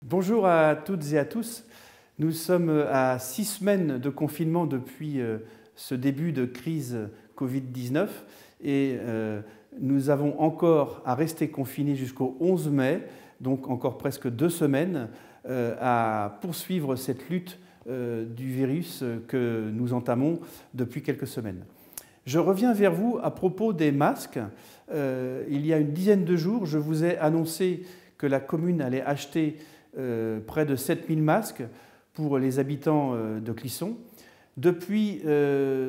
Bonjour à toutes et à tous. Nous sommes à 6 semaines de confinement depuis ce début de crise Covid-19 et nous avons encore à rester confinés jusqu'au 11 mai, donc encore presque 2 semaines, à poursuivre cette lutte du virus que nous entamons depuis quelques semaines. Je reviens vers vous à propos des masques. Il y a une dizaine de jours, je vous ai annoncé que la commune allait acheter près de 7000 masques pour les habitants de Clisson. Depuis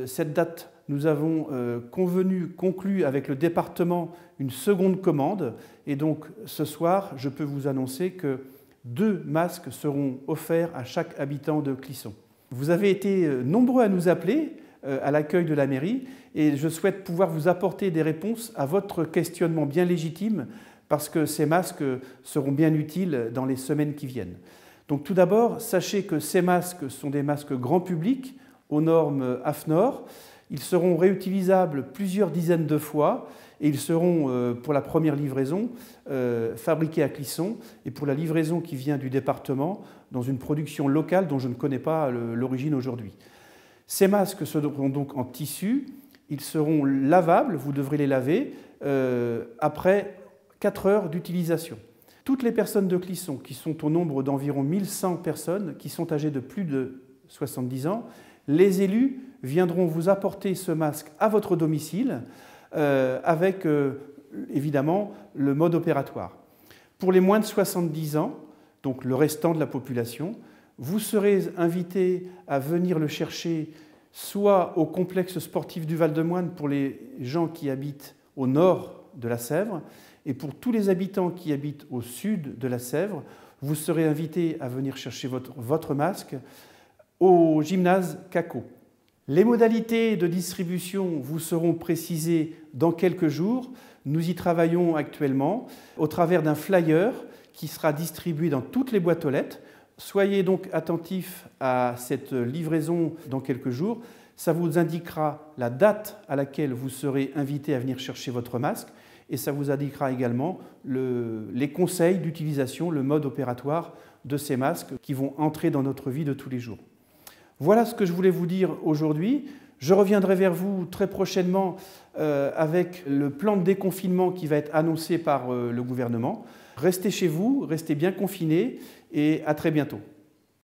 cette date, nous avons conclu avec le département une seconde commande et donc ce soir, je peux vous annoncer que 2 masques seront offerts à chaque habitant de Clisson. Vous avez été nombreux à nous appeler à l'accueil de la mairie et je souhaite pouvoir vous apporter des réponses à votre questionnement bien légitime parce que ces masques seront bien utiles dans les semaines qui viennent. Donc tout d'abord, sachez que ces masques sont des masques grand public aux normes AFNOR. Ils seront réutilisables plusieurs dizaines de fois et ils seront, pour la première livraison, fabriqués à Clisson et pour la livraison qui vient du département dans une production locale dont je ne connais pas l'origine aujourd'hui. Ces masques seront donc en tissu, ils seront lavables, vous devrez les laver après 4 heures d'utilisation. Toutes les personnes de Clisson, qui sont au nombre d'environ 1100 personnes, qui sont âgées de plus de 70 ans, les élus viendront vous apporter ce masque à votre domicile avec évidemment le mode opératoire. Pour les moins de 70 ans, donc le restant de la population, vous serez invité à venir le chercher soit au complexe sportif du Val-de-Moine pour les gens qui habitent au nord de la Sèvre, et pour tous les habitants qui habitent au sud de la Sèvre, vous serez invité à venir chercher votre masque au gymnase Caco. Les modalités de distribution vous seront précisées dans quelques jours. Nous y travaillons actuellement au travers d'un flyer qui sera distribué dans toutes les boîtes aux lettres. Soyez donc attentifs à cette livraison dans quelques jours. Ça vous indiquera la date à laquelle vous serez invité à venir chercher votre masque et ça vous indiquera également les conseils d'utilisation, le mode opératoire de ces masques qui vont entrer dans notre vie de tous les jours. Voilà ce que je voulais vous dire aujourd'hui. Je reviendrai vers vous très prochainement avec le plan de déconfinement qui va être annoncé par le gouvernement. Restez chez vous, restez bien confinés et à très bientôt.